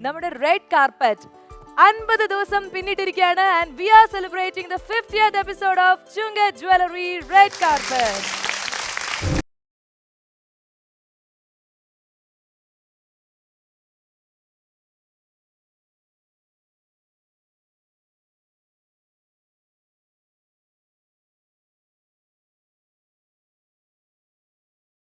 നമ്മുടെ red carpet 50 ദിവസം പിന്നിട്ടിരിക്കുകയാണ്. And we are celebrating the 50th episode of ചുങ്ക jewellery red carpet.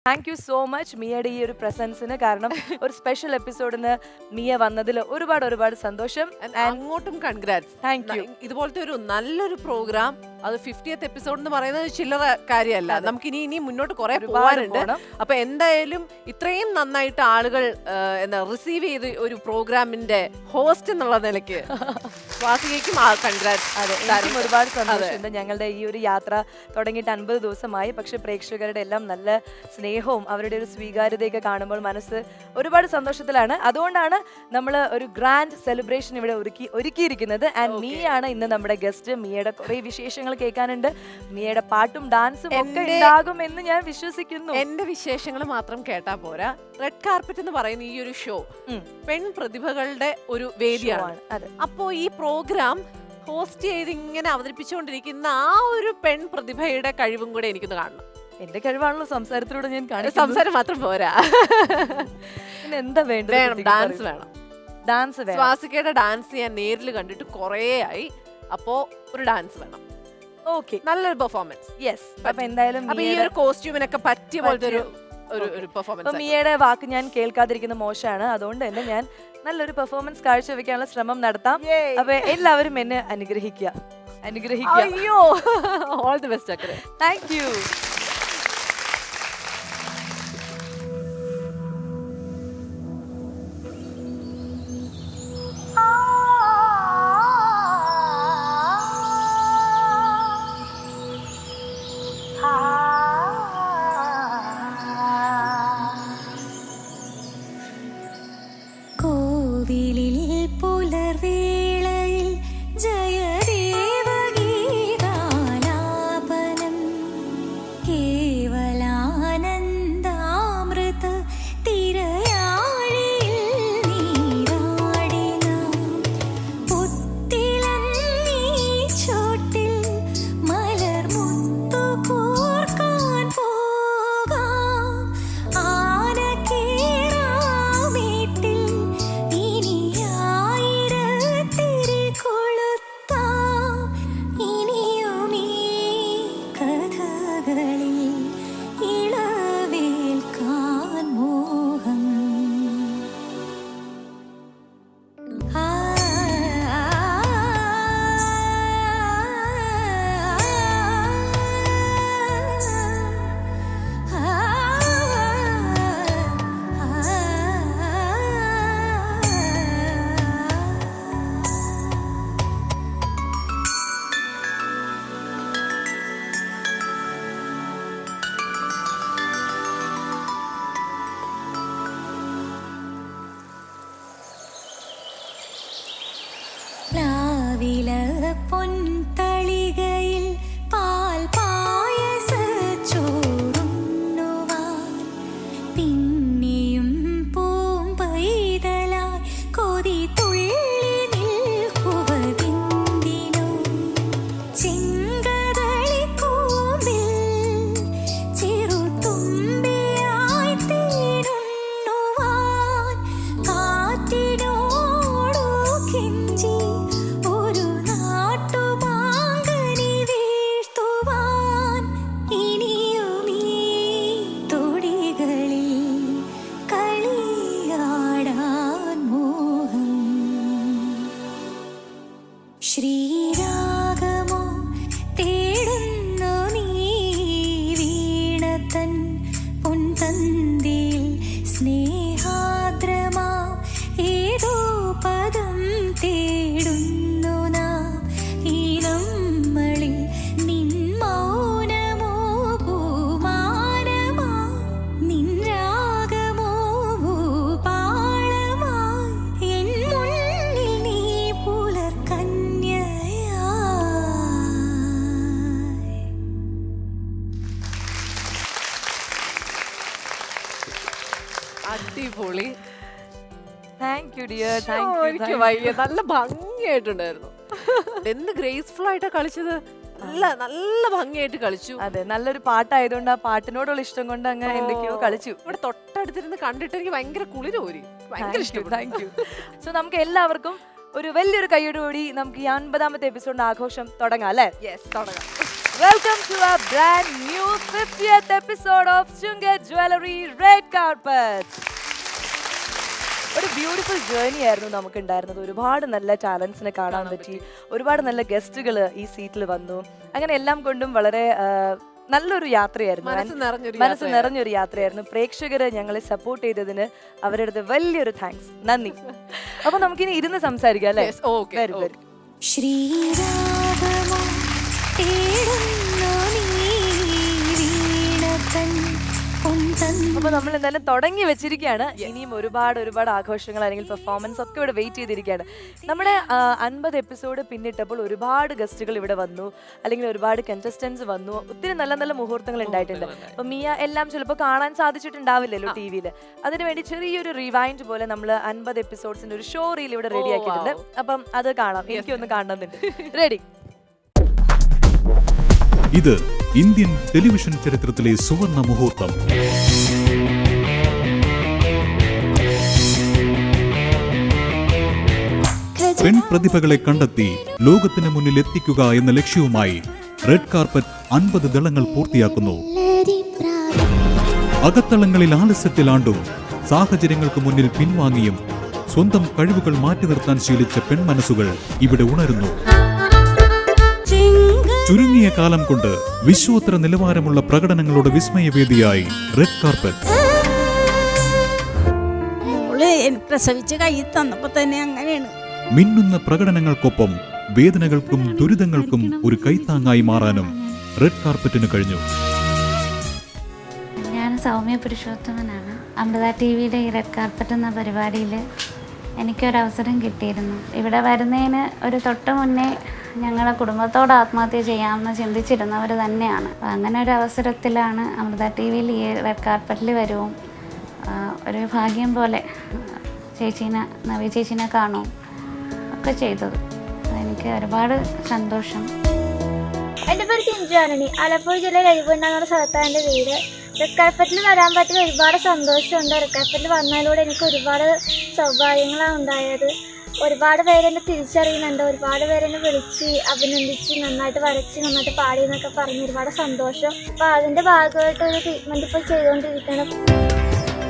Thank you so much മിയയുടെ ഈ ഒരു പ്രസൻസിന്. കാരണം ഒരു സ്പെഷ്യൽ എപ്പിസോഡിന് മിയ വന്നതിൽ ഒരുപാട് സന്തോഷം. അങ്ങോട്ടും കൺഗ്രാറ്റ്സ്. Thank you. ഇതുപോലത്തെ ഒരു നല്ലൊരു പ്രോഗ്രാം, അത് 50th എപ്പിസോഡ് എന്ന് പറയുന്നത് ചില്ലറ കാര്യമല്ല. നമുക്ക് ഇനി മുന്നോട്ട് കുറെ പോകാനുണ്ട്. അപ്പൊ എന്തായാലും ഇത്രയും നന്നായിട്ട് ആളുകൾ റിസീവ് ചെയ്ത് ഒരു പ്രോഗ്രാമിന്റെ ഹോസ്റ്റ് എന്നുള്ള നിലയ്ക്ക് സ്വാസികയ്ക്കും കൺഗ്രാറ്റ്സ്. ഒരുപാട് സന്തോഷമുണ്ട്. ഞങ്ങളുടെ ഈ ഒരു യാത്ര തുടങ്ങിയിട്ട് 50 ദിവസമായി. പക്ഷെ പ്രേക്ഷകരുടെ എല്ലാം നല്ല സ്നേഹവും അവരുടെ ഒരു സ്വീകാര്യതയൊക്കെ കാണുമ്പോൾ മനസ്സ് ഒരുപാട് സന്തോഷത്തിലാണ്. അതുകൊണ്ടാണ് നമ്മൾ ഒരു ഗ്രാൻഡ് സെലിബ്രേഷൻ ഇവിടെ ഒരുക്കിയിരിക്കുന്നത്. ആൻഡ് മിയാണ് ഇന്ന് നമ്മുടെ ഗസ്റ്റ്. മിയയുടെ കുറെ വിശേഷങ്ങൾ കേൾക്കാനുണ്ട്. മിയയുടെ പാട്ടും ഡാൻസും ഒക്കെ ഉണ്ടാകും എന്ന് ഞാൻ വിശ്വസിക്കുന്നു. എന്റെ വിശേഷങ്ങൾ മാത്രം കേട്ടാ പോരാ. റെഡ് കാർപ്പറ്റ് എന്ന് പറയുന്ന ഈ ഒരു ഷോ പെൺ പ്രതിഭകളുടെ ഒരു വേദിയാണ്. അപ്പോ ഈ പ്രോഗ്രാം ഹോസ്റ്റ് ചെയ്ത് ഇങ്ങനെ അവതരിപ്പിച്ചുകൊണ്ടിരിക്കുന്ന ആ ഒരു പെൺ പ്രതിഭയുടെ കഴിവും കൂടെ എനിക്കൊന്ന് കാണണം. എന്റെ കഴിവാണല്ലോ സംസാരത്തിലൂടെ ഞാൻ കാണിക്കുന്നത്. സംസാരം മാത്രം പോരാ, പിന്നെ എന്താ വേണ്ടത്? ഡാൻസ് വേണം. ഡാൻസ് വേണം. സ്വാസികയുടെ ഡാൻസ് ഞാൻ നേരിൽ കണ്ടിട്ട് കുറേ ആയി. അപ്പോ ഒരു ഡാൻസ് വേണം. ഓക്കെ, നല്ലൊരു പെർഫോമൻസ്. യെസ്. അപ്പൊ എന്തായാലും ഈ ഒരു കോസ്റ്റ്യൂമിനൊക്കെ പറ്റിയ പോലത്തെ ഒരു പെർഫോമൻസ്. മിയയുടെ വാക്ക് ഞാൻ കേൾക്കാതിരിക്കുന്ന മോശമാണ്. അതുകൊണ്ട് തന്നെ ഞാൻ നല്ലൊരു പെർഫോമൻസ് കാഴ്ചവെക്കാനുള്ള ശ്രമം നടത്താം. അപ്പൊ എല്ലാവരും എന്നെ അനുഗ്രഹിക്കുക. അയ്യോ, ഓൾ ദി ബെസ്റ്റ് അക്കരെ. Thank you. പൊൻതളികയിൽ പാൽ പായസച്ചോറുണ്ണുവാൻ പിന്നെയും പൂമ്പൈതലായി കൊതി തുള്ളി നിൽക്കുവതെന്തിനോ ചെങ്കതളിക്കൂമ്പിൽ ചെറുതുമ്പിയായി തീരുണ്ണുവാൻ കാറ്റിനോടു കെഞ്ചി കളിയാടാൻ മോഹം. You dear, thank you. എനിക്ക് വയ്യ, നല്ല ഭംഗിയായിട്ടുണ്ടായിരുന്നു. എന്ത് ഗ്രേസ്ഫുൾ ആയിട്ടാ കളിച്ചത്, നല്ല നല്ല ഭംഗിയായിട്ട് കളിച്ചു. അതെ, നല്ലൊരു പാട്ടായതുകൊണ്ട് ആ പാട്ടിനോടുള്ള ഇഷ്ടം കൊണ്ട് അങ്ങ് എന്തൊക്കെയോ കളിച്ചു. ഇവിടെ തൊട്ടടുത്തിരുന്ന് കണ്ടിട്ട് എനിക്ക് ഭയങ്കര കുളിര് പോരി, ഭയങ്കര ഇഷ്ടപ്പെട്ടു. Thank you. സോ നമുക്ക് എല്ലാവർക്കും ഒരു വലിയൊരു കൈയോടുകൂടി നമുക്ക് ഈ 50ാമത്തെ എപ്പിസോഡിന്റെ ആഘോഷം തുടങ്ങാം അല്ലേ? യെസ്, തുടങ്ങാം. Welcome to a brand new 50th episode of Chunga Jewelry Red Carpet. ഒരു ബ്യൂട്ടിഫുൾ ജേർണി ആയിരുന്നു നമുക്ക് ഉണ്ടായിരുന്നത്. ഒരുപാട് നല്ല ടാലൻസിനെ കാണാൻ പറ്റി, ഒരുപാട് നല്ല ഗസ്റ്റുകൾ ഈ സീറ്റിൽ വന്നു. അങ്ങനെ എല്ലാം കൊണ്ടും വളരെ നല്ലൊരു യാത്രയായിരുന്നു, മനസ്സ് നിറഞ്ഞൊരു യാത്രയായിരുന്നു. പ്രേക്ഷകര് ഞങ്ങളെ സപ്പോർട്ട് ചെയ്തതിന് അവരുടെ അടുത്ത് വലിയൊരു താങ്ക്സ്, നന്ദി. അപ്പൊ നമുക്കിനി ഇരുന്ന് സംസാരിക്കാം അല്ലേ? വരും വരും. ശ്രീരാഗമോ തേടുന്നു നീ വീണതൻ പൊന്തൻ. അപ്പൊ നമ്മൾ എന്തായാലും തുടങ്ങി വെച്ചിരിക്കുകയാണ്. ഇനിയും ഒരുപാട് ഒരുപാട് ആഘോഷങ്ങൾ അല്ലെങ്കിൽ പെർഫോമൻസ് ഒക്കെ ഇവിടെ വെയിറ്റ് ചെയ്തിരിക്കുകയാണ്. നമ്മുടെ 50 എപ്പിസോഡ് പിന്നിട്ടപ്പോൾ ഒരുപാട് ഗസ്റ്റുകൾ ഇവിടെ വന്നു, അല്ലെങ്കിൽ ഒരുപാട് കണ്ടസ്റ്റൻസ് വന്നു. ഒത്തിരി നല്ല നല്ല മുഹൂർത്തങ്ങൾ ഉണ്ടായിട്ടുണ്ട്. അപ്പൊ മിയ എല്ലാം ചിലപ്പോൾ കാണാൻ സാധിച്ചിട്ടുണ്ടാവില്ലല്ലോ ടി വിയിൽ. അതിനുവേണ്ടി ചെറിയൊരു റിവൈൻഡ് പോലെ നമ്മൾ 50 എപ്പിസോഡ്സിന്റെ ഒരു ഷോ റീൽ ഇവിടെ റെഡി ആക്കിയിട്ടുണ്ട്. അപ്പം അത് കാണാം, എനിക്കൊന്ന് കാണണമെന്നുണ്ട്. റെഡി? ഇത് ഇന്ത്യൻ ടെലിവിഷൻ ചരിത്രത്തിലെ സുവർണ മുഹൂർത്തം. പെൺപ്രതിഭകളെ കണ്ടെത്തി ലോകത്തിന് മുന്നിൽ എത്തിക്കുക എന്ന ലക്ഷ്യവുമായി റെഡ് കാർപ്പറ്റ് 50 ദളങ്ങൾ പൂർത്തിയാക്കുന്നു. അകത്തളങ്ങളിൽ ആലസ്യത്തിലാണ്ടും സാഹചര്യങ്ങൾക്ക് മുന്നിൽ പിൻവാങ്ങിയും സ്വന്തം കഴിവുകൾ മാറ്റി നിർത്താൻ ശീലിച്ച പെൺമനസ്സുകൾ ഇവിടെ ഉണരുന്നു. ചുരുങ്ങിയ കാലം കൊണ്ട് വിശ്വോത്തര നിലവാരമുള്ള പ്രകടനങ്ങളുടെ വിസ്മയവേദിയായി റെഡ് കാർപ്പറ്റ്. പ്രസവിച്ച് കൈ തന്നപ്പോ തന്നെ അങ്ങനെയാണ്. മിന്നുന്ന പ്രകടനങ്ങൾക്കൊപ്പം വേദനകൾക്കും ദുരിതങ്ങൾക്കും ഒരു കൈത്താങ്ങായി മാറാനും റെഡ് കാർപ്പറ്റിന് കഴിഞ്ഞു. ഞാൻ സൗമ്യ പുരുഷോത്തമനാണ്. അമൃത ടിവിയിലെ ഈ റെഡ് കാർപ്പറ്റ് എന്ന പരിപാടിയിൽ എനിക്കൊരവസരം കിട്ടിയിരുന്നു. ഇവിടെ വരുന്നതിന് ഒരു തൊട്ട് മുന്നേ ഞങ്ങളെ കുടുംബത്തോട് ആത്മഹത്യ ചെയ്യാമെന്ന് ചിന്തിച്ചിരുന്നവർ തന്നെയാണ്. അങ്ങനെ ഒരു അവസരത്തിലാണ് അമൃത ടി വിയിൽ ഈ റെഡ് കാർപ്പറ്റിൽ വരുവും ഒരു ഭാഗ്യം പോലെ ചേച്ചീനെ, നവി ചേച്ചീനെ കാണും ഒക്കെ ചെയ്തത്. എനിക്ക് ഒരുപാട് സന്തോഷം. എൻ്റെ പേര് ചിഞ്ചു ആനണി. ആലപ്പുഴ ജില്ലയിൽ എഴുപണ്ണ എന്ന സ്ഥലത്താണ് എൻ്റെ വീട്. റെഡ് കാർപ്പറ്റിൽ വരാൻ പറ്റിയ ഒരുപാട് സന്തോഷമുണ്ട്. റെഡ് കാർപ്പറ്റിൽ വന്നതിലൂടെ എനിക്ക് ഒരുപാട് സൗഭാഗ്യങ്ങളാണ് ഉണ്ടായത്. ഒരുപാട് പേരെന്നെ തിരിച്ചറിയുന്നുണ്ട്, ഒരുപാട് പേരെന്നെ വിളിച്ച് അഭിനന്ദിച്ച് നന്നായിട്ട് വരച്ച് നന്നായിട്ട് പാടി എന്നൊക്കെ പറഞ്ഞ് ഒരുപാട് സന്തോഷം. അപ്പോൾ അതിൻ്റെ ഭാഗമായിട്ട് ഒരു ട്രീറ്റ്മെൻറ്റ് ഇപ്പോൾ ചെയ്തുകൊണ്ടിരിക്കണം.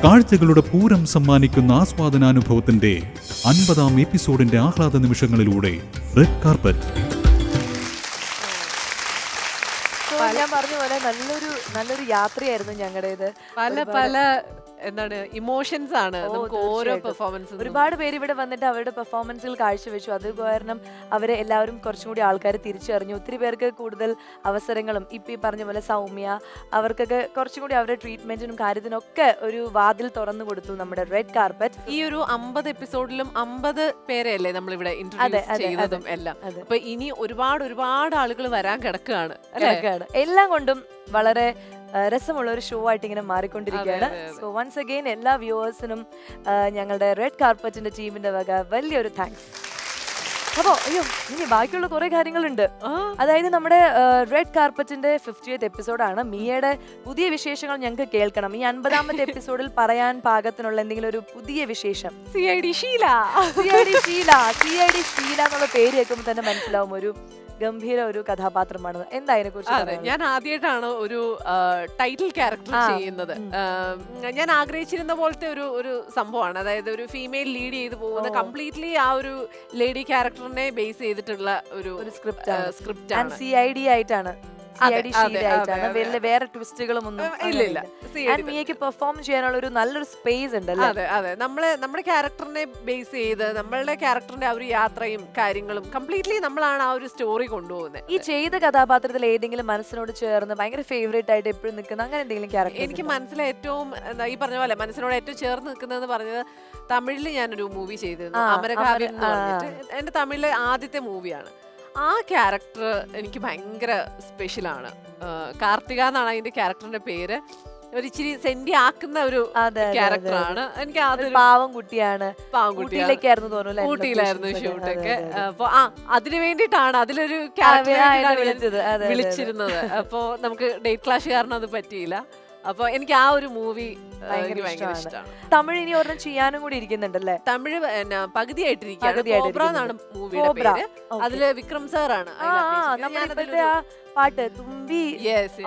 കാഴ്ചകളുടെ പൂരം സമ്മാനിക്കുന്ന ആസ്വാദനാനുഭവത്തിന്റെ 50ാം എപ്പിസോഡിന്റെ ആഹ്ലാദ നിമിഷങ്ങളിലൂടെ റെഡ് കാർപ്പറ്റ്. ഞാൻ പറഞ്ഞ പോലെ നല്ലൊരു യാത്രയായിരുന്നു ഞങ്ങളുടേത്. പല എന്താണ് ഇമോഷൻസ് ആണ് നമുക്ക് ഓരോ പെർഫോമൻസ്. ഒരുപാട് പേര് ഇവിടെ വന്നിട്ട് അവരുടെ പെർഫോമൻസുകൾ കാഴ്ചവെച്ചു. അത് കാരണം അവരെ എല്ലാവരും കുറച്ചും കൂടി ആൾക്കാർ തിരിച്ചറിഞ്ഞു. ഒത്തിരി പേർക്ക് കൂടുതൽ അവസരങ്ങളും ഇപ്പം ഈ പറഞ്ഞ പോലെ സൗമ്യ അവർക്കൊക്കെ കുറച്ചും കൂടി അവരുടെ ട്രീറ്റ്മെന്റിനും കാര്യത്തിനൊക്കെ ഒരു വാതിൽ തുറന്നു കൊടുത്തു നമ്മുടെ റെഡ് കാർപ്പറ്റ്. ഈ ഒരു 50 എപ്പിസോഡിലും 50 പേരെയല്ലേ നമ്മളിവിടെ ഇൻട്രൊഡ്യൂസ് ചെയ്തതും എല്ലാം. അപ്പൊ ഇനി ഒരുപാട് ആളുകൾ വരാൻ കിടക്കുകയാണ്. എല്ലാം കൊണ്ടും വളരെ രസമുള്ള ഒരു ഷോ ആയിട്ട് ഇങ്ങനെ മാറിക്കൊണ്ടിരിക്കുകയാണ്. സോ വൺസ് അഗെയിൻ എല്ലാ വ്യൂവേഴ്സിനും ഞങ്ങളുടെ റെഡ് കാർപ്പറ്റിന്റെ ടീമിന്റെ വക വലിയൊരു താങ്ക്സ്. അപ്പോ ഇനി ബാക്കിയുള്ള കുറെ കാര്യങ്ങളുണ്ട്. അതായത് നമ്മുടെ റെഡ് കാർപ്പറ്റിന്റെ 50th എപ്പിസോഡാണ്. മിയയുടെ പുതിയ വിശേഷങ്ങൾ ഞങ്ങൾക്ക് കേൾക്കണം. ഈ 50ാമത്തെ എപ്പിസോഡിൽ പറയാൻ പാകത്തിനുള്ള എന്തെങ്കിലും ഒരു പുതിയ വിശേഷം. CID ഷീല എന്നുള്ള പേര് കേൾക്കുമ്പോൾ തന്നെ മനസ്സിലാവും ഒരു ഗംഭീര ഒരു കഥാപാത്രമാണ്. എന്താ അതിനെ കുറിച്ച്? ഞാൻ ആദ്യമായിട്ടാണ് ഒരു ടൈറ്റിൽ ക്യാരക്ടർ ചെയ്യുന്നത്. ഞാൻ ആഗ്രഹിച്ചിരുന്ന പോലത്തെ ഒരു സംഭവമാണ്. അതായത് ഒരു ഫീമെയിൽ ലീഡ് ചെയ്ത് പോകുന്ന കംപ്ലീറ്റ്ലി ആ ഒരു ലേഡി ക്യാരക്ടറിനെ ബേസ് ചെയ്തിട്ടുള്ള ഒരു സ്ക്രിപ്റ്റ് ആണ്. CID ആയിട്ടാണ്, വേറെ ട്വിസ്റ്റുകളും ഒന്നും ഇല്ല. മിയക്ക് പെർഫോം ചെയ്യാനുള്ള ഒരു നല്ലൊരു സ്പേസ് ഉണ്ട്. അതെ, നമ്മുടെ ക്യാരക്ടറിനെ ബേസ് ചെയ്ത് നമ്മളുടെ ക്യാരക്ടറിന്റെ ആ ഒരു യാത്രയും കാര്യങ്ങളും കംപ്ലീറ്റ്ലി നമ്മളാണ് ആ ഒരു സ്റ്റോറി കൊണ്ടുപോകുന്നത്. ഈ ചെയ്ത കഥാപാത്രത്തിൽ ഏതെങ്കിലും മനസ്സിനോട് ചേർന്ന് ഭയങ്കര ഫേവറേറ്റ് ആയിട്ട് എപ്പോഴും നിൽക്കുന്ന അങ്ങനെ എന്തെങ്കിലും ക്യാരക്ടർ? എനിക്ക് മനസ്സിലെ ഏറ്റവും ഈ പറഞ്ഞ പോലെ മനസ്സിനോട് ഏറ്റവും ചേർന്ന് നിൽക്കുന്നതെന്ന് പറഞ്ഞത് തമിഴിൽ ഞാനൊരു മൂവി ചെയ്തിരുന്നു, അമരകാവ്യം എന്ന് പറഞ്ഞിട്ട്. എന്റെ തമിഴിലെ ആദ്യത്തെ മൂവിയാണ്. ആ ക്യാരക്ടർ എനിക്ക് ഭയങ്കര സ്പെഷ്യലാണ്. കാർത്തിക എന്നാണ് അതിൻ്റെ ക്യാരക്ടറിൻ്റെ പേര്. ഒരു ഇച്ചിരി സെന്റി ആക്കുന്ന ഒരു അതെ, അതെ, ക്യാരക്ടറാണ്. എനിക്ക് ഒരു അതൊരു പാവം കുട്ടിയാണ്. പാവക്കുട്ടിയാണ്. ഊട്ടിയിലേക്കായിരുന്നു തോന്നുന്നു ഊട്ടിയിലായിരുന്നു locations ഒക്കെ. ഷൂട്ടൊക്കെ. അതെ, അതെ, അതെ. അപ്പൊ അതിനു വേണ്ടിയിട്ടാണ് അതിലൊരു ആ, ക്യാരക്ടർ വിളിച്ചത്. അതെ, അതെ, അതെ. വിളിച്ചിരുന്നത്. അപ്പൊ നമുക്ക് ഡേറ്റ് ക്ലാഷ് കാരണം അത് പറ്റിയില്ല. അപ്പൊ എനിക്ക് ആ ഒരു മൂവി ഭയങ്കര ഭയങ്കര ഇഷ്ടമാണ്. ഇഷ്ടമാണ്. തമിഴ് ഇനി ഒരെണ്ണം ചെയ്യാനും കൂടി ഇരിക്കുന്നുണ്ടല്ലേ? തമിഴ് പകുതിയായിട്ടിരിക്കുകയാണ്. പകുതിയായിട്ടിരിക്കുന്നു. കോബ്ര എന്നാണ് മൂവിയുടെ കോബ്ര. പേര്. Okay. അതില് വിക്രം സാറാണ് ആ, നമ്മുടെ ഇപ്പോഴത്തെ ആ പാട്ട് തുമ്പി.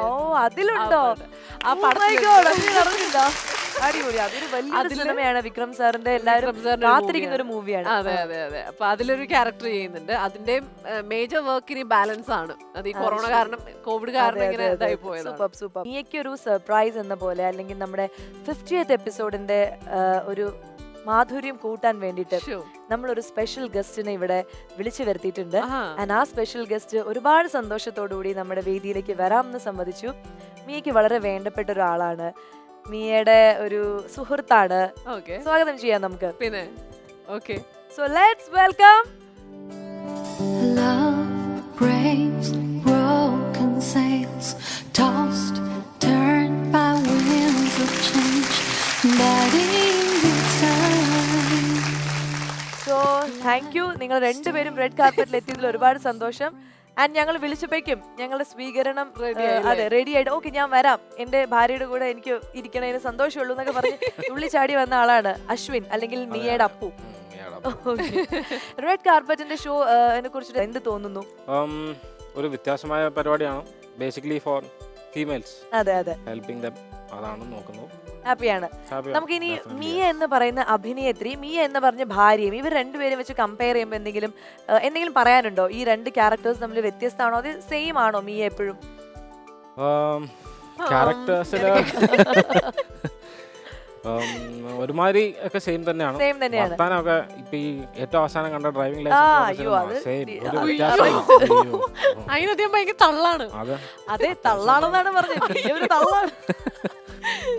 ഓ, അതിലുണ്ടോ? ആ Oh my പടത്തിൽ God, അത് ഞാൻ അറിഞ്ഞില്ല. അടിപൊളി. അതൊരു വലിയൊരു അതില് സിനിമയാണ്. വിക്രം സാറിന്റെ എല്ലാവരും വിക്രം സാറിന്റെ കാത്തിരിക്കുന്ന ഒരു മൂവിയാണ്. അതെ അതെ അതെ. അപ്പൊ അതിലൊരു ക്യാരക്ടർ ചെയ്യുന്നുണ്ട്. അതിന്റെ മേജർ വർക്ക് ഇനി ബാലൻസ് ആണ്. അത് ഈ കൊറോണ കാരണം കോവിഡ് കാരണം ഇങ്ങനെ ഇതായി പോയതാണ്. സൂപ്പർ. നീയൊക്കെ ഒരു സർപ്രൈസ് എന്ന പോലെ, അല്ലെങ്കിൽ നമ്മുടെ 50th എപ്പിസോഡിന്റെ ഒരു മാധുര്യം കൂട്ടാൻ വേണ്ടിയിട്ട് Sure. നമ്മളൊരു സ്പെഷ്യൽ ഗസ്റ്റിനെ ഇവിടെ വിളിച്ചു വരുത്തിയിട്ടുണ്ട്. ആഹാ. ആ സ്പെഷ്യൽ ഗസ്റ്റ് ഒരുപാട് സന്തോഷത്തോടുകൂടി നമ്മുടെ വേദിയിലേക്ക് വരാമെന്ന് സമ്മതിച്ചു. മിയയ്ക്ക് വളരെ വേണ്ടപ്പെട്ട ഒരാളാണ്. മിയയുടെ ഒരു സുഹൃത്താണ്. Okay. സ്വാഗതം ചെയ്യാം നമുക്ക്. പിന്നെ okay so let's welcome. Love breaks broken sails, tossed, turned by winds of change, biding its time. So thank you. നിങ്ങൾ രണ്ടുപേരും റെഡ് കാർപ്പറ്റിൽ എത്തിയതിൽ ഒരുപാട് സന്തോഷം. ആൻഡ് ഞങ്ങൾ വിളിച്ചപ്പോഴേക്കും ഞങ്ങളുടെ സ്വീകരണം അതെ റെഡി ആയിട്ട് ഓക്കെ ഞാൻ വരാം, എന്റെ ഭാര്യയുടെ കൂടെ എനിക്ക് ഇരിക്കണതിന് സന്തോഷമുള്ളൂ എന്നൊക്കെ പറഞ്ഞ് തുള്ളി ചാടി വന്ന ആളാണ് അശ്വിൻ, അല്ലെങ്കിൽ മിയയുടെ അപ്പു. റെഡ് കാർപ്പറ്റിന്റെ ഷോ കുറിച്ചിട്ട് എന്ത് തോന്നുന്നു? ഒരു വ്യത്യാസമായ പരിപാടിയാണ്. Basically for females. അതെ അതെ, ഹെൽപ്പിംഗ് ദം, അതാണ് നോക്കുന്നത്. ഹാപ്പിയാണ്. നമുക്കിനി മിയ എന്ന് പറയുന്ന അഭിനേത്രി, മിയ എന്ന് പറഞ്ഞ ഭാര്യയും, ഇവർ രണ്ടുപേരും വെച്ച് കമ്പയർ ചെയ്യുമ്പോൾ എന്തെങ്കിലും പറയാനുണ്ടോ? ഈ രണ്ട് ക്യാരക്ടേഴ്സ് തമ്മിൽ വ്യത്യസ്തമാണോ, അത് സെയിം ആണോ മിയ എപ്പോഴും? ക്യാരക്ടേഴ്സില് ഒരുമാതിരി ഒക്കെ സെയിം തന്നെയാണ്. സെയിം തന്നെയാണ്. വർത്താനമൊക്കെ ഇപ്പൊ ഈ ഏറ്റവും അവസാനം കണ്ട ഡ്രൈവിംഗ് അയ്യോ, അത് ലൈസൻസ് സെയിം. ഒരു അയ്യോ. വ്യത്യാസം. അതിനധികം ഭയങ്കര തള്ളാണ്. അതെ അതെ, തള്ളാണെന്നാണ് പറഞ്ഞത്. മിയ ഒരു തള്ളാണ്.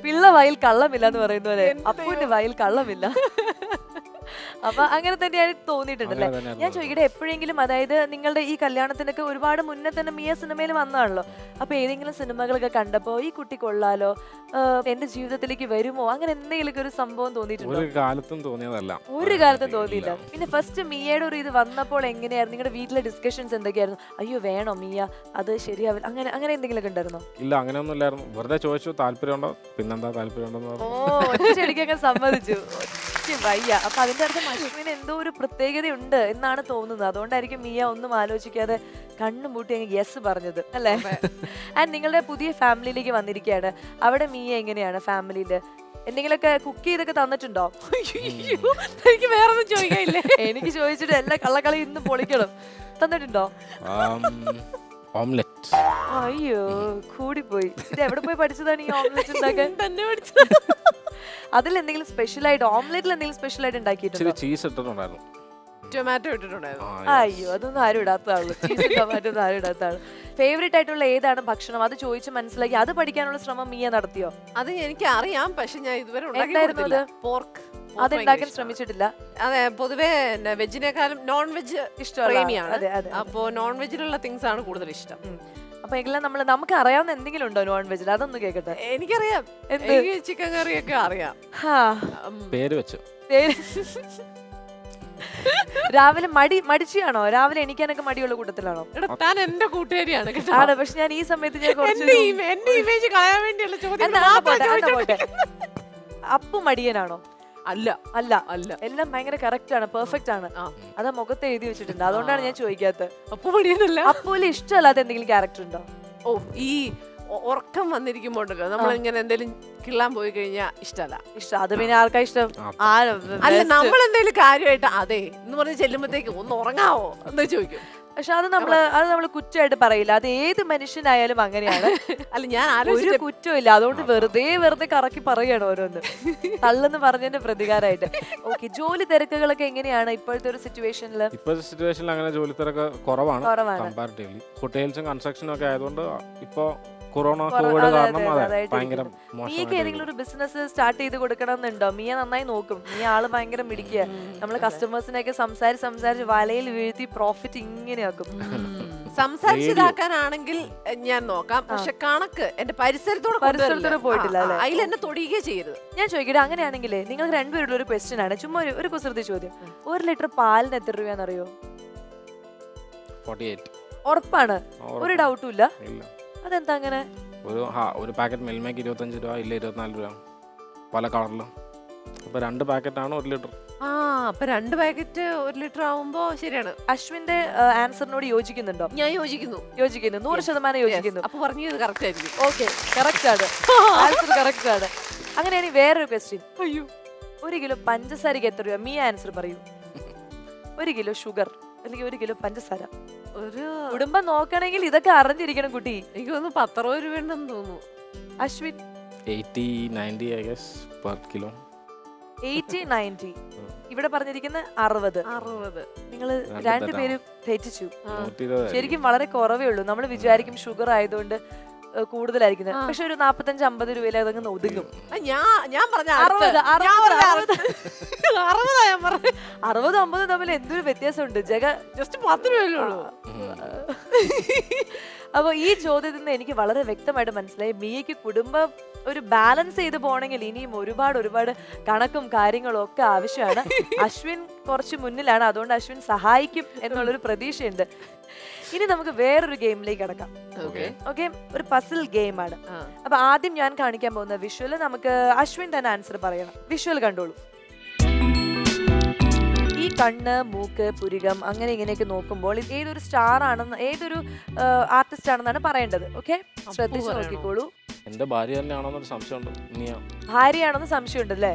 പിള്ള വായിൽ കള്ളമില്ല എന്ന് പറയുന്ന പോലെ അപ്പുവിന്റെ വായിൽ കള്ളമില്ല. അപ്പൊ അങ്ങനെ തന്നെയാണ് തോന്നിയിട്ടുണ്ടല്ലേ? ഞാൻ ചോദിക്കട്ടെ, എപ്പോഴെങ്കിലും അതായത് നിങ്ങളുടെ ഈ കല്യാണത്തിനൊക്കെ ഒരുപാട് മുന്നേ തന്നെ മിയ സിനിമയിൽ വന്നതാണല്ലോ, അപ്പൊ ഏതെങ്കിലും സിനിമകളൊക്കെ കണ്ടപ്പോ ഈ കുട്ടി കൊള്ളാലോ, എന്റെ ജീവിതത്തിലേക്ക് വരുമോ, അങ്ങനെ എന്തെങ്കിലുമൊക്കെ ഒരു സംഭവം തോന്നിയിട്ടുണ്ടോ? ഒരു കാലത്തും തോന്നിയതല്ല. ഒരു കാലത്തും തോന്നിയില്ല. പിന്നെ ഫസ്റ്റ് മിയയുടെ ഒരു ഇത് വന്നപ്പോൾ എങ്ങനെയായിരുന്നു നിങ്ങളുടെ വീട്ടിലെ ഡിസ്കഷൻസ്? എന്തൊക്കെയായിരുന്നു? അയ്യോ വേണോ മിയ, അത് ശരിയാവില്ല, അങ്ങനെ എന്തെങ്കിലുമൊക്കെ ഉണ്ടായിരുന്നോ? ഇല്ല, അങ്ങനെയൊന്നും ഇല്ലായിരുന്നു. വെറുതെ ചോദിച്ചു താല്പര്യമുണ്ടോ, പിന്നെന്താ താല്പര്യമുണ്ടെന്ന് പറഞ്ഞു. ചെടിക്കൊക്കെ സമ്മതിച്ചു. വയ്യ. അപ്പൊ അതിന്റെ അർത്ഥം അശ്വിന് എന്തോ ഒരു പ്രത്യേകതയുണ്ട് എന്നാണ് തോന്നുന്നത്. അതുകൊണ്ടായിരിക്കും മിയ ഒന്നും ആലോചിക്കാതെ കണ്ണും പൂട്ടി അങ്ങ് യെസ് പറഞ്ഞത് അല്ലേ? ആൻഡ് നിങ്ങളുടെ പുതിയ ഫാമിലിയിലേക്ക് വന്നിരിക്കുകയാണ്. അവിടെ മിയ എങ്ങനെയാണ് ഫാമിലിയില്? എന്തെങ്കിലുമൊക്കെ കുക്ക് ചെയ്തൊക്കെ തന്നിട്ടുണ്ടോ? എനിക്ക് വേറെ ഒന്നും ചോദിക്കാനില്ലേ? എനിക്ക് ചോദിച്ചിട്ട് എല്ലാ കള്ളക്കളി ഇന്ന് പൊളിക്കണം. തന്നിട്ടുണ്ടോ? ഓംലെറ്റ്. അയ്യോ കൂടിപ്പോയി. ഇത് എവിടെ പോയി പഠിച്ചതാണ് ഈ ഓംലെറ്റ് ഉണ്ടാക്കാൻ? തന്നെ പഠിച്ചത്. അതിൽ എന്തെങ്കിലും സ്പെഷ്യൽ ആയിട്ട്, ഓംലെറ്റിൽ എന്തെങ്കിലും സ്പെഷ്യൽ ആയിട്ട് ഉണ്ടാക്കിയിട്ടുണ്ടോ? ചീസ് ഇട്ടിട്ടുണ്ടായിരുന്നു. ടൊമാറ്റോ ഇട്ടിട്ടുണ്ടായിരുന്നു. അയ്യോ, അതൊന്നും ആരും ഇടാത്തതാണല്ലോ. ചീസും ടൊമാറ്റോ ഒന്നും ആരും ഇടാത്തതാണ്. ഫേവറേറ്റ് ആയിട്ടുള്ള ഏതാണ് ഭക്ഷണം? അത് ചോദിച്ച് മനസ്സിലാക്കി അത് പഠിക്കാനുള്ള ശ്രമം മിയ നടത്തിയോ? അത് എനിക്ക് അറിയാം, പക്ഷെ ഞാൻ ഇതുവരെ എന്തായിരുന്നു അത്? പോർക്ക്. അത് ഉണ്ടാക്കാൻ ശ്രമിച്ചിട്ടില്ല. അതെ, പൊതുവെ വെജിനേക്കാളും നോൺ വെജ് ഇഷ്ടമാണ്. അതെ അതെ. അപ്പോ നോൺ വെജിലുള്ള തിങ്സ് ആണ് കൂടുതൽ ഇഷ്ടം. അപ്പൊ എല്ലാം നമുക്ക് അറിയാവുന്ന എന്തെങ്കിലും ഉണ്ടോ നോൺ വെജിൽ? അതൊന്ന് കേക്കട്ടെ. എനിക്കറിയാം, എനിക്ക് ചിക്കൻ കറിയൊക്കെ അറിയാം. പേര് വെച്ചു. രാവിലെ മടിച്ചാണോ? രാവിലെ എണീക്കാനൊക്കെ മടിയുള്ള കൂട്ടത്തിലാണോ? താൻ എന്റെ കൂട്ടുകാരിയാണ്. ആണ്, പക്ഷെ ഞാൻ ഈ സമയത്ത് ഞാൻ എന്റെ ഇമേജ് കളയാൻ വേണ്ടിയുള്ള ചോദ്യം. അപ്പു മടിയനാണോ? അല്ല അല്ല അല്ല, എല്ലാം ഭയങ്കര കറക്റ്റ് ആണ്, പെർഫെക്റ്റ് ആണ്. അത് മുഖത്ത് എഴുതി വെച്ചിട്ടുണ്ട്. അതുകൊണ്ടാണ് ഞാൻ ചോദിക്കാത്തത്. അപ്പു മടിയനല്ല. അപ്പുവിൽ ഇഷ്ടമല്ലാത്ത എന്തെങ്കിലും ക്യാരക്ടർ ഉണ്ടോ? ഓ, ഈ ഉറക്കം വന്നിരിക്കുമ്പോണ്ടല്ലോ നമ്മൾ ഇങ്ങനെ എന്തെങ്കിലും കിള്ളാൻ പോയി കഴിഞ്ഞാൽ ഇഷ്ടമല്ല. ഇഷ്ടം അത് പിന്നെ ആർക്കാ ഇഷ്ടം? അല്ല, നമ്മൾ എന്തെങ്കിലും കാര്യമായിട്ട് അതെ എന്ന് പറഞ്ഞ് ചെല്ലുമ്പോഴത്തേക്ക് ഒന്ന് ഉറങ്ങാവോ എന്ന് ചോദിക്കും. പക്ഷെ അത് നമ്മള് കുറ്റമായിട്ട് പറയില്ല. അത് ഏത് മനുഷ്യനായാലും അങ്ങനെയാണ്. അല്ല, ഞാൻ ഒരു കുറ്റമില്ല. അതുകൊണ്ട് വെറുതെ കറക്കി പറയാണ് ഓരോന്ന് തള്ളെന്ന് പറഞ്ഞതിന്റെ പ്രതികാരമായിട്ട്. ഓക്കെ, ജോലി തിരക്കുകളൊക്കെ എങ്ങനെയാണ് ഇപ്പോഴത്തെ ഒരു സിറ്റുവേഷനിൽ? ഇപ്പോഴത്തെ സിറ്റുവേഷനിൽ അങ്ങനെ ജോലി തിരക്ക് കുറവാണ് കമ്പാരിറ്റീവ്ലി. ഹോട്ടൽസും കൺസ്ട്രക്ഷനും ഒക്കെ ആയതുകൊണ്ട് ഇപ്പോ കൊറോണ കൊറ- കോവിഡ് അതെ, കാരണം അതെ, അതെ അതായിട്ട് ഭയങ്കര മിയക്ക് മോശമായിട്ട് ഏതെങ്കിലും ഒരു ബിസിനസ് സ്റ്റാർട്ട് ചെയ്ത് കൊടുക്കണം എന്നുണ്ടോ? മിയ നന്നായി നോക്കും. മിയ ആള് ഭയങ്കര മിടിക്കുക. നമ്മള് കസ്റ്റമേഴ്സിനെയൊക്കെ സംസാരിച്ച് വലയിൽ വീഴ്ത്തി പ്രോഫിറ്റ് ഇങ്ങനെയാക്കും. സംസാരിച്ചതാക്കാനാണെങ്കിൽ ഞാൻ നോക്കാം, പക്ഷെ കണക്ക് എന്റെ പരിസരത്തോടെ പരിസരത്തോടെ പോയിട്ടില്ല അല്ലേ? അതിൽ എന്നെ തൊടിയുകയെ ചെയ്യരുത്. ഞാൻ ചോദിക്കട്ടെ, അങ്ങനെയാണെങ്കിലേ നിങ്ങൾ രണ്ടുപേരുടെ ഒരു ക്വസ്റ്റ്യൻ ആണ്, ചുമ്മാ ഒരു കുസൃതി ചോദ്യം. 1 ലിറ്റർ പാലിന് എത്ര രൂപയാണെന്നറിയോ? 48. ഉറപ്പാണ്? ഒരു ഡൗട്ടും ഇല്ല? ഇല്ല. അതെന്താ അങ്ങനെ? ഒരു പാക്കറ്റ് മിൽമേക്ക് 25 രൂപ, ഇല്ല 24 രൂപ, പല കളറിലും. അപ്പൊ 2 പാക്കറ്റാണ് 1 ലിറ്റർ. അപ്പൊ 2 പാക്കറ്റ് 1 ലിറ്റർ ആവുമ്പോ ശരിയാണ്. അശ്വിന്റെ ആൻസറിനോട് യോജിക്കുന്നുണ്ടോ? ഞാൻ യോജിക്കുന്നു. 100% യോജിക്കുന്നു. അപ്പൊ പറഞ്ഞത് കറക്റ്റ് ആയിരിക്കും. ഓക്കെ, കറക്റ്റ് ആണ്. ആൻസർ കറക്റ്റ് ആണ്. അങ്ങനെയാണെങ്കിൽ വേറൊരു ക്വസ്റ്റ്യൻ. 1 കിലോ പഞ്ചസാരക്ക് എത്ര രൂപ? മിയ ആൻസർ പറയൂ. 1 കിലോ ഷുഗർ അല്ലെങ്കിൽ 1 കിലോ പഞ്ചസാര. ഒരു കുടുംബം നോക്കണമെങ്കിൽ ഇതൊക്കെ അറിഞ്ഞിരിക്കണം കുട്ടി. എനിക്ക് തോന്നുന്നു 10-60 രൂപ ഉണ്ടെന്ന് തോന്നുന്നു. Ashwin 80-90 I guess per kilo. 80-90. ഇവിടെ പറഞ്ഞിരിക്കുന്ന 60. നിങ്ങൾ രണ്ടുപേരും തെറ്റിച്ചു. 120. ശരിക്കും വളരെ കുറവേ ഉള്ളൂ. നമ്മൾ വിചാരിക്കും ഷുഗർ ആയതുകൊണ്ട് കൂടുതലായിരിക്കുന്നത്, പക്ഷെ ഒരു 45-50 രൂപയിൽ അതങ്ങ് ഒതുങ്ങും. ഞാൻ പറഞ്ഞ 60-50 തമ്മിൽ എന്തൊരു വ്യത്യാസമുണ്ട്. ജസ്റ്റ് 10 രൂപയല്ലേ ഉള്ളൂ. അപ്പൊ ഈ ചോദ്യത്തിൽ നിന്ന് എനിക്ക് വളരെ വ്യക്തമായിട്ട് മനസ്സിലായി, മിയയ്ക്ക് കുടുംബം ഒരു ബാലൻസ് ചെയ്ത് പോകണമെങ്കിൽ ഇനിയും ഒരുപാട് കണക്കും കാര്യങ്ങളും ഒക്കെ ആവശ്യമാണ്. അശ്വിൻ കുറച്ച് മുന്നിലാണ്, അതുകൊണ്ട് അശ്വിൻ സഹായിക്കും എന്നുള്ളൊരു പ്രതീക്ഷയുണ്ട്. ഇനി നമുക്ക് വേറൊരു ഗെയിമിലേക്ക് കടക്കാം. ഓക്കെ, ഒരു പസിൽ ഗെയിമാണ്. അപ്പൊ ആദ്യം ഞാൻ കാണിക്കാൻ പോകുന്ന വിഷ്വല് നമുക്ക് അശ്വിൻ തന്നെ ആൻസർ പറയണം. വിഷ്വൽ കണ്ടോളൂ. ഈ കണ്ണ്, മൂക്ക്, പുരികം അങ്ങനെ ഇങ്ങനെയൊക്കെ നോക്കുമ്പോൾ ഇത് ഏതൊരു സ്റ്റാർ ആണെന്ന്, ഏതൊരു ആർട്ടിസ്റ്റ് ആണെന്നാണ് പറയേണ്ടത്. ഓക്കെ, ശ്രദ്ധിച്ചു നോക്കിക്കോളൂ. എന്റെ ഭാര്യ തന്നെയാണോന്നൊരു സംശയമുണ്ട്. മിയ ഭാര്യയാണെന്ന് സംശയമുണ്ട് അല്ലേ?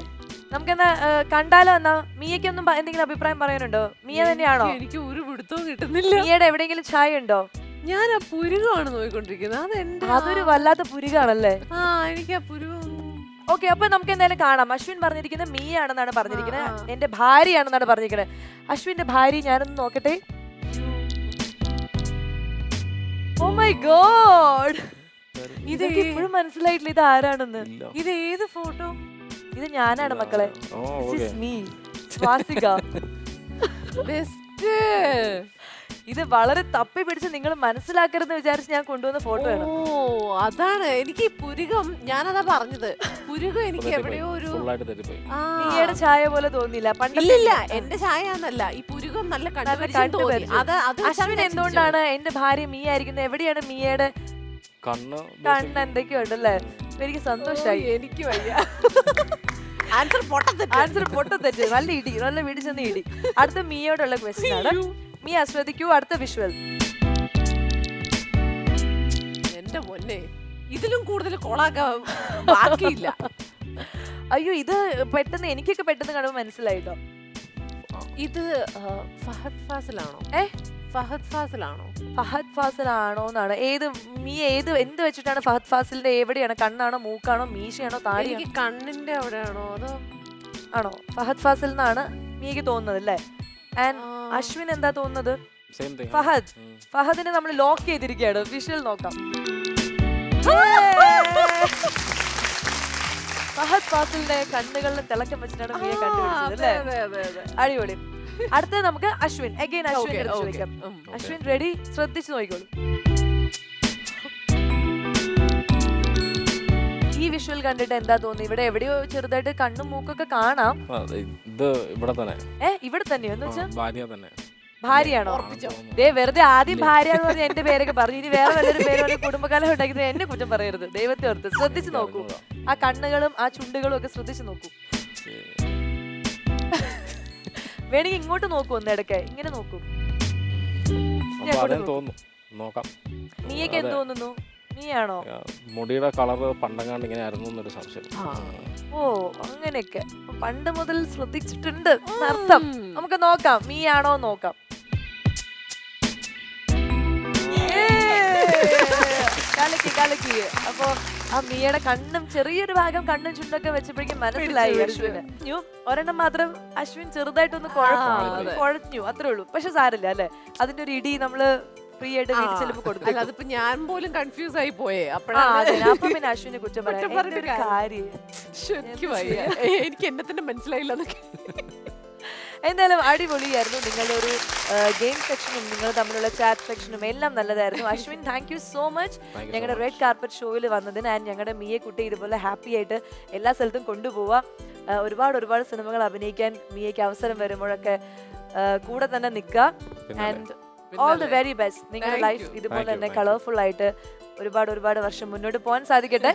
നമുക്കെന്നാ കണ്ടാലോ? എന്നാ മിയക്കൊന്നും എന്തെങ്കിലും അഭിപ്രായം പറയാനുണ്ടോ? മിയ തന്നെയാണോ? എനിക്ക് ഒരു പിടുത്തവും കിട്ടുന്നില്ല. മിയയുടെ എവിടെയെങ്കിലും ഛായ ഉണ്ടോ? ഞാൻ ആ പുരുകമാണ് നോക്കിക്കൊണ്ടിരിക്കുന്നത്. അതൊരു വല്ലാത്ത പുരികാണല്ലേ? എനിക്ക് ആ പുരുകം. ഓക്കെ, അപ്പൊ നമുക്ക് എന്തായാലും കാണാം. അശ്വിൻ പറഞ്ഞിരിക്കുന്നത് മിയ ആണെന്നാണ് പറഞ്ഞിരിക്കുന്നത്, എന്റെ ഭാര്യയാണെന്നാണ് പറഞ്ഞിരിക്കുന്നത്. അശ്വിന്റെ ഭാര്യ ഞാനൊന്ന് നോക്കട്ടെ. ഓ മൈ ഗോഡ്, ഇത് ഇപ്പോഴും മനസ്സിലായിട്ടില്ല ഇത് ആരാണെന്ന്. ഇത് ഏത് ഫോട്ടോ? ഇത് ഞാനാണ് മക്കളെ. This is me, Swasika. ഇത് വളരെ തപ്പി പിടിച്ച് നിങ്ങൾ മനസ്സിലാക്കരുതെന്ന് വിചാരിച്ച് ഞാൻ കൊണ്ടുവന്ന ഫോട്ടോ ആണ്. ഓ, അതാണ് എനിക്ക് ഈ പുരുകം. ഞാനതാ പറഞ്ഞത്, പുരുകം എനിക്ക് എവിടെയോ ഒരു മിയയുടെ ഛായ പോലെ തോന്നിയില്ല. പണ്ടില്ല, എന്റെ ഛായ എന്നല്ല, ഈ പുരുകം നല്ല അശ്വിൻ എന്തുകൊണ്ടാണ് എന്റെ ഭാര്യ മിയ ആയിരിക്കുന്നത്? എവിടെയാണ് മിയയുടെ കണ്ണ് എന്തൊക്കെയോ ഉണ്ടല്ലേ? എനിക്ക് സന്തോഷായി. എനിക്ക് വയ്യ. ആൻസർ പൊട്ടത്തെറ്റ്. നല്ല ഇടി, നല്ല വീടിച്ചെന്ന് ഇടി. അടുത്ത മിയോടുള്ള ക്വസ്റ്റ്യൻ ആണ്. മിയ ശ്രദ്ധിക്കൂ, അടുത്ത വിഷ്വൽ. എന്റെ പൊന്നെ, ഇതിലും കൂടുതൽ കൊളാക്കാൻ ബാക്കിയില്ല. അയ്യോ, ഇത് പെട്ടെന്ന് എനിക്കൊക്കെ പെട്ടെന്ന് കാണുമ്പോൾ മനസ്സിലായിട്ടോ. ഇത് ഫഹദ് ഫാസിലാണോ? ഫഹദ് ഫാസിൽ ആണോ എന്നാണ്. മിയ എന്ത് വെച്ചിട്ടാണ് ഫഹദ് ഫാസിലിന്റെ എവിടെയാണ്? കണ്ണാണോ, മൂക്കാണോ, മീശയാണോ, താടിയാണോ? കണ്ണിന്റെ അവിടെയാണോ അതോ ആണോ? ഫഹദ് ഫാസിൽ എന്നാണ് മിയക്ക് തോന്നുന്നത് അല്ലേ? ആൻഡ് അശ്വിൻ എന്താ തോന്നുന്നത്? ഫഹദിനെ നമ്മൾ ലോക്ക് ചെയ്തിരിക്കുകയാണ്. വിഷ്വൽ നോക്കാം. ഫഹദ് ഫാസിലിന്റെ കണ്ണുകളിലെ തിളക്കം വെച്ചിട്ടാണ് മിയ കണ്ടുപിടിച്ചത് അല്ലേ? അടിപൊളി. അടുത്തത് നമുക്ക് അശ്വിൻ. അഗൈൻ അശ്വിൻ ചോദിക്കാം. അശ്വിൻ റെഡി? ശ്രദ്ധിച്ചു നോക്കിക്കോളൂ. ഈ വിഷ്വൽ കണ്ടിട്ട് എന്താ തോന്നി? ഇവിടെ എവിടെയോ ചെറുതായിട്ട് കണ്ണും മൂക്കൊക്കെ കാണാം. ഇത് ഇവിടെ തന്നെ. ഇവിടെ തന്നെയോ എന്ന് വെച്ചാൽ ഭാര്യയാണോ? വെറുതെ ആദ്യം ഭാര്യ എന്ന് പറഞ്ഞ എന്റെ പേരൊക്കെ പറഞ്ഞു. ഇനി വേറെ നല്ലൊരു പേരോടെ കുടുംബകാലം ഉണ്ടാക്കിയത് എന്നെ കുറ്റം പറയരുത്. ദൈവത്തെ ഓർത്ത് ശ്രദ്ധിച്ചു നോക്കൂ. ആ കണ്ണുകളും ആ ചുണ്ടുകളും ഒക്കെ ശ്രദ്ധിച്ചു നോക്കൂ. വേണമെങ്കിൽ ഇങ്ങോട്ട് നോക്കൂ, ഒന്നിടക്കെ ഇങ്ങനെ നോക്കൂ. നീയൊക്കെ എന്ത് തോന്നുന്നു? നീയാണോ? മുടിയുടെ കളറ് പണ്ടങ്ങാണ്ട് ഇങ്ങനെ ആയിരുന്നു എന്നൊരു സംശയം. ഓ, അങ്ങനെയൊക്കെ പണ്ട് മുതൽ ശ്രദ്ധിച്ചിട്ടുണ്ട് അർത്ഥം. നമുക്ക് നോക്കാം, നീയാണോ നോക്കാം. കലക്കി. അപ്പൊ ആ മിയയുടെ കണ്ണും ചെറിയൊരു ഭാഗം കണ്ണും ചുണ്ടൊക്കെ വെച്ചപ്പോഴേക്കും മനസ്സിലായി അശ്വിന്. ഒരെണ്ണം മാത്രം അശ്വിൻ ചെറുതായിട്ടൊന്ന് കുഴഞ്ഞു, അത്രേ ഉള്ളൂ. പക്ഷെ സാരില്ല അല്ലെ, അതിന്റെ ഒരു ഇടി നമ്മള് ഫ്രീ ആയിട്ട് വീട്ടിൽ ചെല്ലുമ്പോൾ കൊടുക്കും. അല്ല അതിപ്പോ ഞാൻ പോലും കൺഫ്യൂസ് ആയി പോയേ ആ, അപ്പോഴാണ് അതെ. അപ്പൊ പിന്നെ അശ്വിനെ കുറ്റം പറയാം. കുറ്റം പറഞ്ഞിട്ട് എന്തൊരു കാര്യം. എനിക്ക് വയ്യ. എനിക്ക് എന്നെ തന്നെ മനസ്സിലായില്ല എന്നൊക്കെ. എന്തായാലും അടിപൊളിയായിരുന്നു. നിങ്ങളുടെ ഒരു ഗെയിം സെക്ഷനും നിങ്ങൾ തമ്മിലുള്ള ചാറ്റ് സെക്ഷനും എല്ലാം നല്ലതായിരുന്നു. Ashwin, thank you so much ഞങ്ങളുടെ റെഡ് കാർപ്പറ്റ് ഷോയിൽ വന്നതിന്. ആൻഡ് ഞങ്ങളുടെ മിയെ കുട്ടി ഇതുപോലെ ഹാപ്പി ആയിട്ട് എല്ലാ സ്ഥലത്തും കൊണ്ടുപോവാം. ഒരുപാട് സിനിമകൾ അഭിനയിക്കാൻ മിയയ്ക്ക് അവസരം വരുമ്പോഴൊക്കെ കൂടെ തന്നെ നിൽക്കുക. And all the very best. നിങ്ങളുടെ ലൈഫ് ഇതുപോലെ തന്നെ കളർഫുൾ ആയിട്ട് ഒരുപാട് വർഷം മുന്നോട്ട് പോകാൻ സാധിക്കട്ടെ.